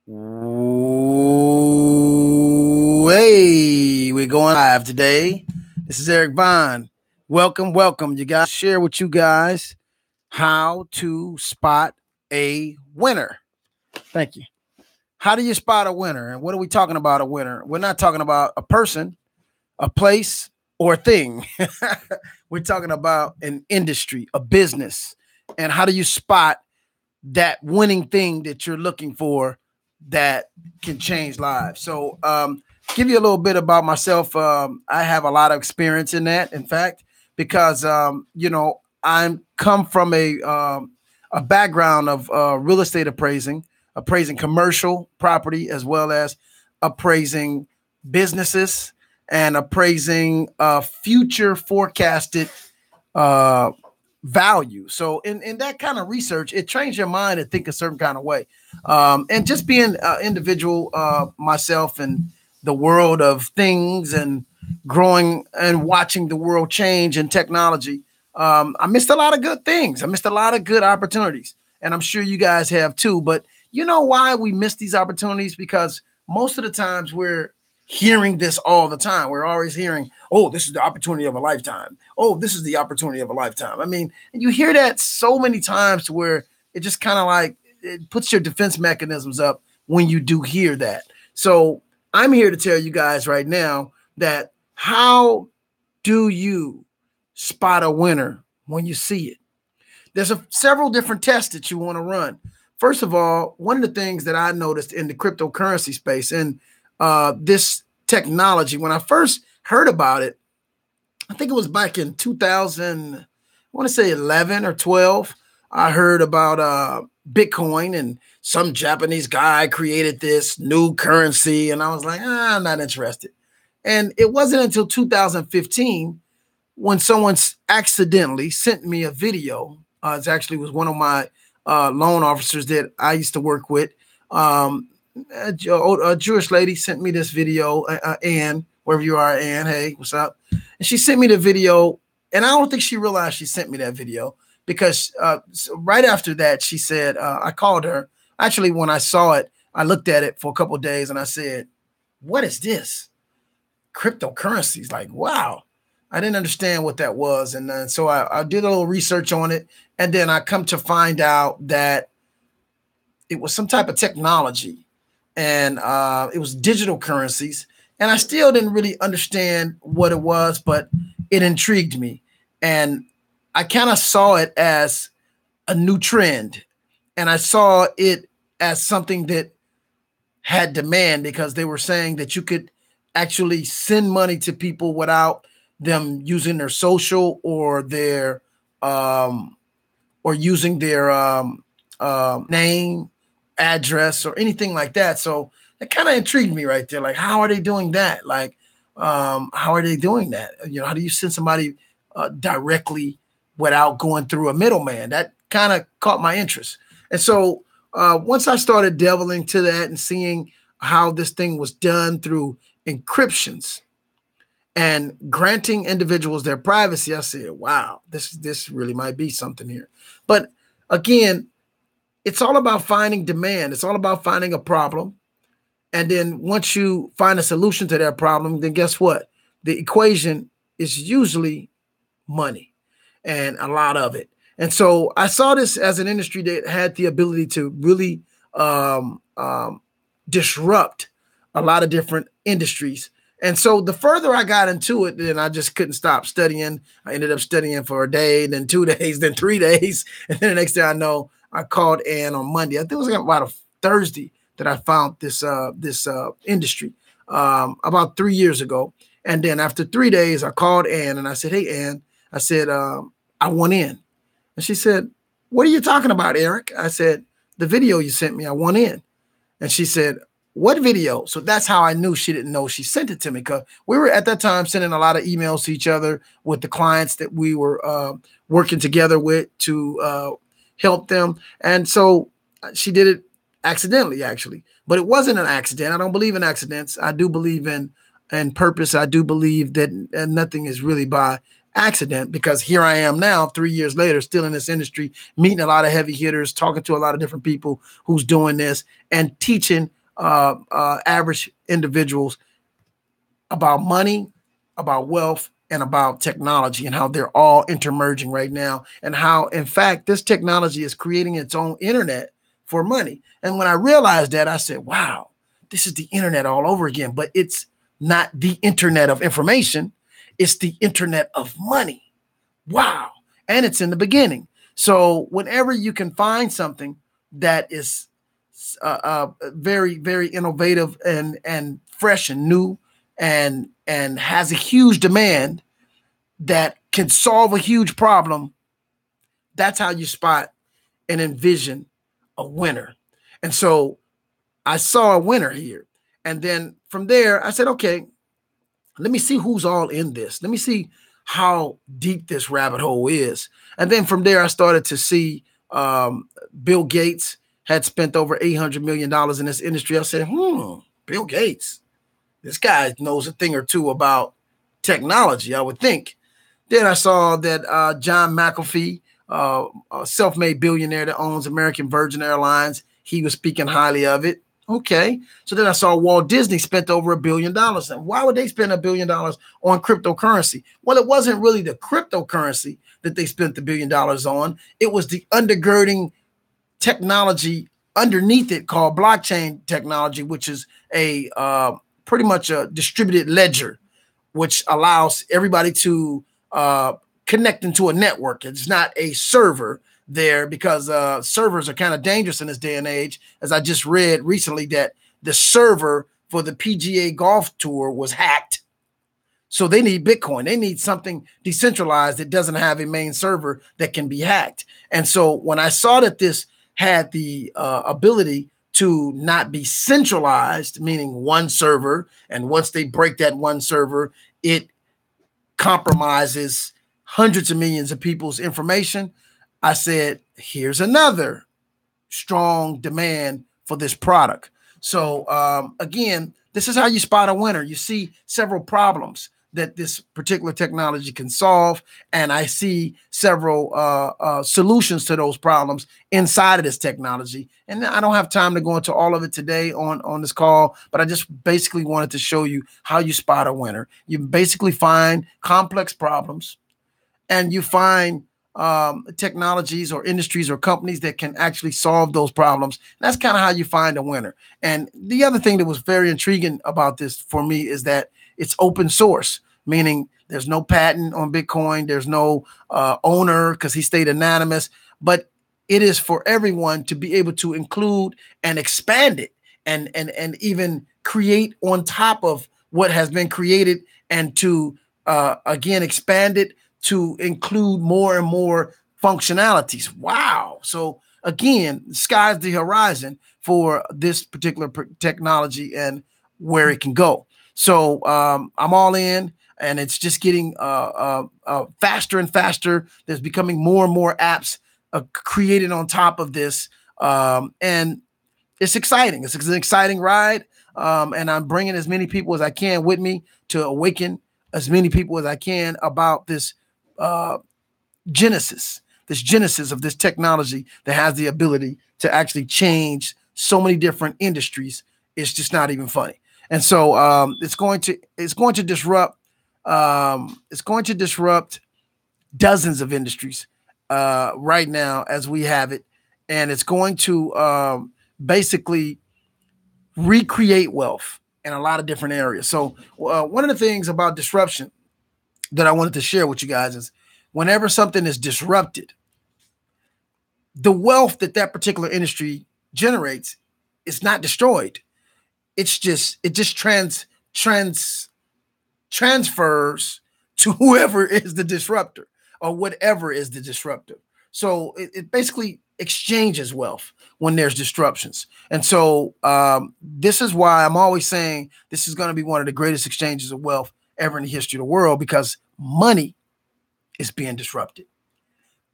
Ooh, hey, we're going live today. This is Eric Vaughn. Welcome. You guys share with you guys how to spot a winner. Thank you. How do you spot a winner? And what are we talking about a winner? We're not talking about a person, a place, or a thing. We're talking about an industry, a business. And how do you spot that winning thing that you're looking for that can change lives? So, give you a little bit about myself. I have a lot of experience in that, in fact, because I'm come from a background of real estate appraising commercial property as well as appraising businesses and appraising future forecasted uh, value. So in that kind of research, it trains your mind to think a certain kind of way. And just being an individual myself and the world of things and growing and watching the world change and technology, I missed a lot of good things. I missed a lot of good opportunities. And I'm sure you guys have too. But you know why we miss these opportunities? Because most of the times we're hearing this all the time. We're always hearing, oh, this is the opportunity of a lifetime. Oh, this is the opportunity of a lifetime. I mean, and you hear that so many times to where it just kind of like it puts your defense mechanisms up when you do hear that. So I'm here to tell you guys right now that how do you spot a winner when you see it? There's several different tests that you want to run. First of all, one of the things that I noticed in the cryptocurrency space and this technology, when I first heard about it, I think it was back in 2000, I want to say 11 or 12. I heard about Bitcoin and some Japanese guy created this new currency. And I was like, I'm not interested. And it wasn't until 2015 when someone accidentally sent me a video. It actually was one of my loan officers that I used to work with. A Jewish lady sent me this video, Ann, wherever you are, Ann, hey, what's up? And she sent me the video, and I don't think she realized she sent me that video because so right after that, she said, I called her. Actually, when I saw it, I looked at it for a couple of days, and I said, what is this? Cryptocurrencies, like, wow. I didn't understand what that was. And so I did a little research on it, and then I come to find out that it was some type of technology and it was digital currencies. And I still didn't really understand what it was, but it intrigued me. And I kind of saw it as a new trend. And I saw it as something that had demand because they were saying that you could actually send money to people without them using their social or their or using their name, address, or anything like that. So it kind of intrigued me right there. Like, how are they doing that? Like, how are they doing that? You know, how do you send somebody directly without going through a middleman? That kind of caught my interest. And so once I started delving into that and seeing how this thing was done through encryptions and granting individuals their privacy, I said, wow, this really might be something here. But again, it's all about finding demand. It's all about finding a problem. And then once you find a solution to that problem, then guess what? The equation is usually money and a lot of it. And so I saw this as an industry that had the ability to really disrupt a lot of different industries. And so the further I got into it, then I just couldn't stop studying. I ended up studying for a day, then 2 days, then 3 days. And then the next thing I know, I called Ann on Monday. I think it was about a Thursday that I found this industry about 3 years ago. And then after 3 days, I called Ann and I said, hey, Ann, I said, I want in. And she said, what are you talking about, Eric? I said, the video you sent me, I want in. And she said, what video? So that's how I knew she didn't know she sent it to me, because we were at that time sending a lot of emails to each other with the clients that we were working together with to help them. And so she did it accidentally, actually. But it wasn't an accident. I don't believe in accidents. I do believe in purpose. I do believe that nothing is really by accident, because here I am now, 3 years later, still in this industry, meeting a lot of heavy hitters, talking to a lot of different people who's doing this, and teaching average individuals about money, about wealth, and about technology, and how they're all intermerging right now, and how, in fact, this technology is creating its own internet for money. And when I realized that, I said, wow, this is the internet all over again, but it's not the internet of information. It's the internet of money. Wow. And it's in the beginning. So whenever you can find something that is very, very innovative and fresh and new, and has a huge demand that can solve a huge problem, that's how you spot and envision a winner. And so I saw a winner here. And then from there, I said, okay, let me see who's all in this. Let me see how deep this rabbit hole is. And then from there, I started to see Bill Gates had spent over $800 million in this industry. I said, Bill Gates, this guy knows a thing or two about technology, I would think. Then I saw that John McAfee, a self-made billionaire that owns American Virgin Airlines, he was speaking highly of it. Okay. So then I saw Walt Disney spent over $1 billion. And why would they spend $1 billion on cryptocurrency? Well, it wasn't really the cryptocurrency that they spent the $1 billion on. It was the undergirding technology underneath it called blockchain technology, which is a pretty much a distributed ledger, which allows everybody to connect into a network. It's not a server there, because servers are kind of dangerous in this day and age. As I just read recently that the server for the PGA Golf Tour was hacked. So they need Bitcoin. They need something decentralized that doesn't have a main server that can be hacked. And so when I saw that this had the ability to not be centralized, meaning one server, and once they break that one server, it compromises hundreds of millions of people's information, I said, here's another strong demand for this product. So again, this is how you spot a winner. You see several problems that this particular technology can solve, and I see several solutions to those problems inside of this technology. And I don't have time to go into all of it today on this call, but I just basically wanted to show you how you spot a winner. You basically find complex problems, and you find technologies or industries or companies that can actually solve those problems. And that's kind of how you find a winner. And the other thing that was very intriguing about this for me is that it's open source, meaning there's no patent on Bitcoin. There's no owner, because he stayed anonymous, but it is for everyone to be able to include and expand it, and even create on top of what has been created, and to again expand it to include more and more functionalities. Wow. So again, the sky's the horizon for this particular technology and where it can go. So I'm all in, and it's just getting faster and faster. There's becoming more and more apps created on top of this. And it's exciting. It's an exciting ride. And I'm bringing as many people as I can with me to awaken as many people as I can about this genesis of this technology that has the ability to actually change so many different industries. It's just not even funny. And so it's going to disrupt dozens of industries right now as we have it, and it's going to basically recreate wealth in a lot of different areas. So one of the things about disruption that I wanted to share with you guys is, whenever something is disrupted, the wealth that particular industry generates is not destroyed. It just transfers to whoever is the disruptor, or whatever is the disruptor. So it basically exchanges wealth when there's disruptions. And so this is why I'm always saying this is going to be one of the greatest exchanges of wealth ever in the history of the world, because money is being disrupted.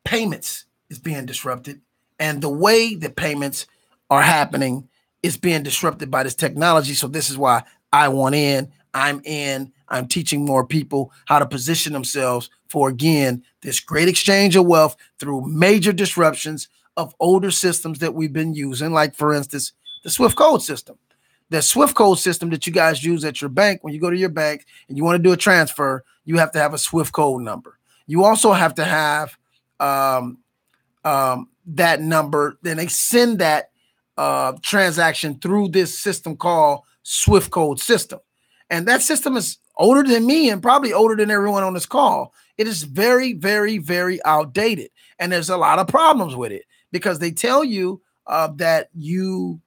Payments is being disrupted. And the way that payments are happening is being disrupted by this technology. So this is why I want in. I'm teaching more people how to position themselves for, again, this great exchange of wealth through major disruptions of older systems that we've been using, like, for instance, the Swift code system. The Swift code system that you guys use at your bank, when you go to your bank and you want to do a transfer, you have to have a Swift code number. You also have to have that number. Then they send that transaction through this system called Swift code system. And that system is older than me and probably older than everyone on this call. It is very, very, very outdated. And there's a lot of problems with it because they tell you that you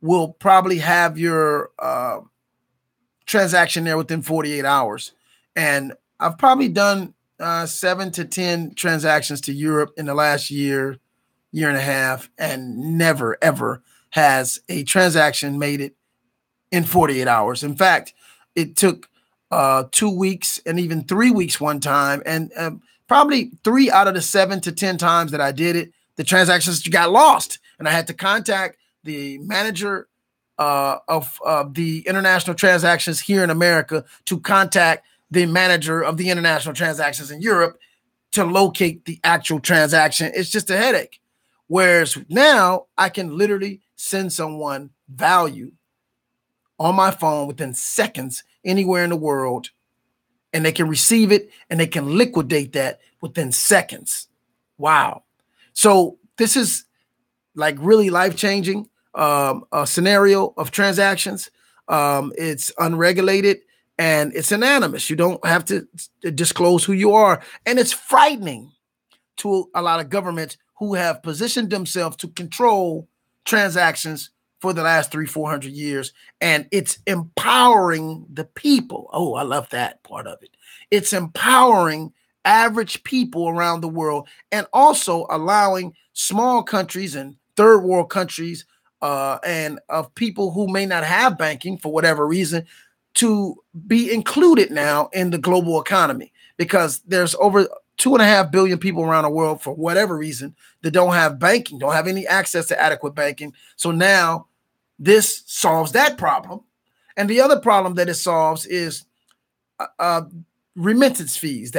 will probably have your transaction there within 48 hours. And I've probably done 7 to 10 transactions to Europe in the last year and a half, and never, ever has a transaction made it in 48 hours. In fact, it took 2 weeks and even 3 weeks one time. And probably 3 out of the 7 to 10 times that I did it, the transactions got lost. And I had to contact the manager of the international transactions here in America to contact the manager of the international transactions in Europe to locate the actual transaction. It's just a headache. Whereas now I can literally send someone value on my phone within seconds anywhere in the world, and they can receive it and they can liquidate that within seconds. Wow. So this is like really life-changing a scenario of transactions. It's unregulated and it's anonymous. You don't have to disclose who you are. And it's frightening to a lot of governments who have positioned themselves to control transactions for the last 300-400 years. And it's empowering the people. Oh, I love that part of it. It's empowering average people around the world and also allowing small countries and third world countries and of people who may not have banking for whatever reason to be included now in the global economy, because there's over 2.5 billion people around the world for whatever reason that don't have banking, don't have any access to adequate banking. So now this solves that problem. And the other problem that it solves is remittance fees,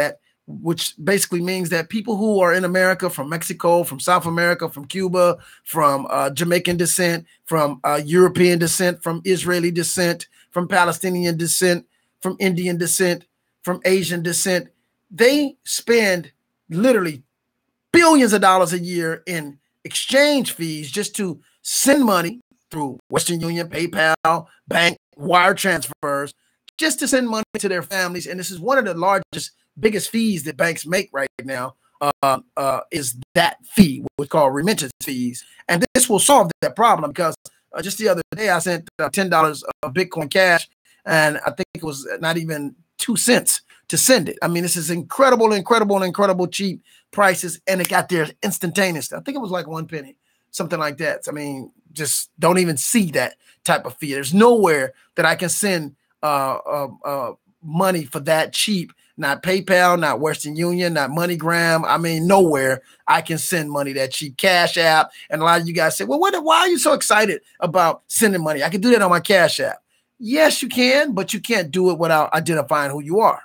which basically means that people who are in America from Mexico, from South America, from Cuba, from Jamaican descent, from European descent, from Israeli descent, from Palestinian descent, from Indian descent, from Asian descent, they spend literally billions of dollars a year in exchange fees just to send money through Western Union, PayPal, bank, wire transfers, just to send money to their families. And this is one of the largest, biggest fees that banks make right now, is that fee, what we call remittance fees. And this will solve that problem because just the other day I sent $10 of Bitcoin Cash, and I think it was not even 2 cents to send it. I mean, this is incredible cheap prices, and it got there instantaneously. I think it was like 1 penny, something like that. I mean, just don't even see that type of fee. There's nowhere that I can send money for that cheap. Not PayPal, not Western Union, not MoneyGram. I mean, nowhere I can send money that cheap. Cash App. And a lot of you guys say, well, why are you so excited about sending money? I can do that on my Cash App. Yes, you can, but you can't do it without identifying who you are.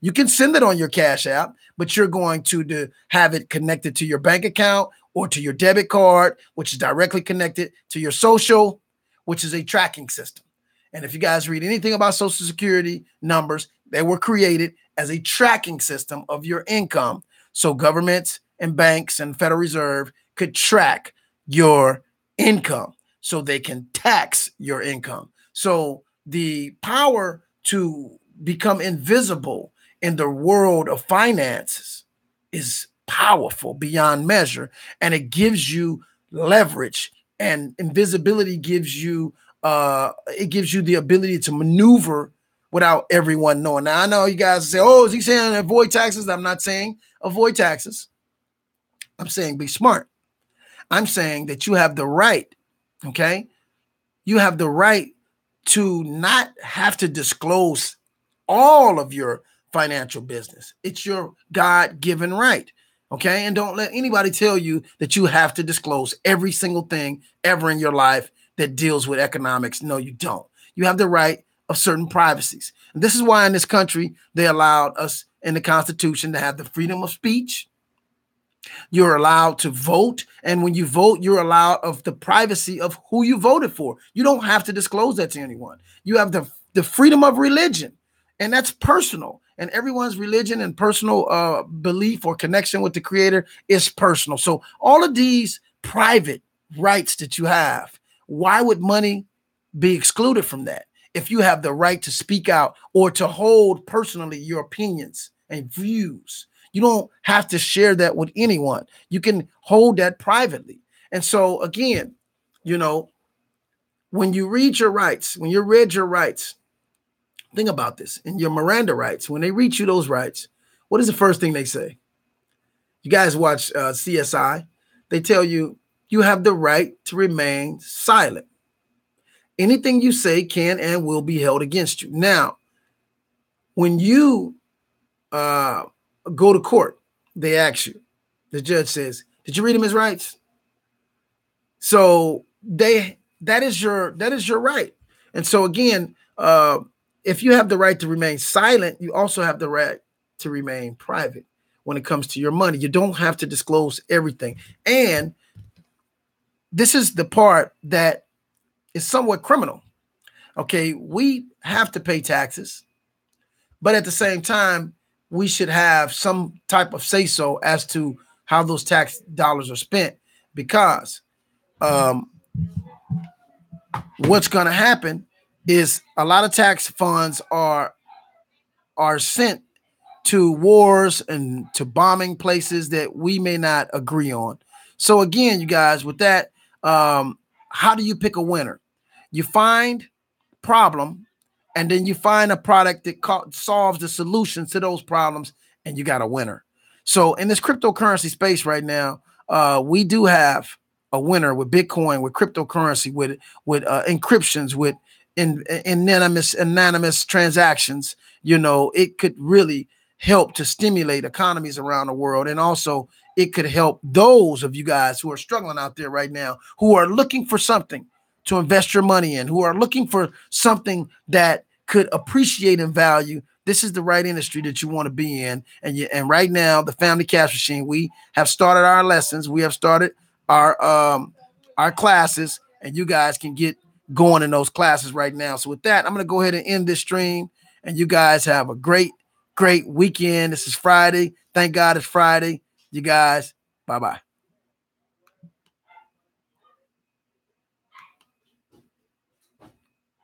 You can send it on your Cash App, but you're going to have it connected to your bank account or to your debit card, which is directly connected to your social, which is a tracking system. And if you guys read anything about Social Security numbers, they were created as a tracking system of your income. So governments and banks and Federal Reserve could track your income so they can tax your income. So the power to become invisible in the world of finances is powerful beyond measure. And it gives you leverage, and invisibility gives you the ability to maneuver without everyone knowing. Now, I know you guys say, oh, is he saying avoid taxes? I'm not saying avoid taxes. I'm saying be smart. I'm saying that you have the right, okay? You have the right to not have to disclose all of your financial business. It's your God-given right, okay? And don't let anybody tell you that you have to disclose every single thing ever in your life that deals with economics. No, you don't. You have the right of certain privacies. And this is why in this country, they allowed us in the Constitution to have the freedom of speech. You're allowed to vote. And when you vote, you're allowed of the privacy of who you voted for. You don't have to disclose that to anyone. You have the freedom of religion, and that's personal. And everyone's religion and personal belief or connection with the creator is personal. So all of these private rights that you have, why would money be excluded from that? If you have the right to speak out or to hold personally your opinions and views, you don't have to share that with anyone. You can hold that privately. And so again, you know, when you read your rights, when you read your rights, think about this. In your Miranda rights, when they read you those rights, what is the first thing they say? You guys watch CSI. They tell you, you have the right to remain silent. Anything you say can and will be held against you. Now, when you go to court, they ask you, the judge says, did you read him his rights? So that is your right. And so again, if you have the right to remain silent, you also have the right to remain private when it comes to your money. You don't have to disclose everything. And this is the part that is somewhat criminal. Okay, we have to pay taxes, but at the same time, we should have some type of say-so as to how those tax dollars are spent, because what's going to happen is a lot of tax funds are sent to wars and to bombing places that we may not agree on. So again, you guys, with that, how do you pick a winner? You find problem, and then you find a product that solves the solutions to those problems, and you got a winner. So in this cryptocurrency space right now, we do have a winner with Bitcoin, with cryptocurrency, with encryptions, with anonymous transactions. You know, it could really help to stimulate economies around the world. And also it could help those of you guys who are struggling out there right now, who are looking for something to invest your money in, who are looking for something that could appreciate in value. This is the right industry that you want to be in. And right now, the Family Cash Machine, we have started our lessons. We have started our classes, and you guys can get going in those classes right now. So with that, I'm going to go ahead and end this stream, and you guys have a great weekend. This is Friday. Thank God it's Friday. You guys, bye-bye.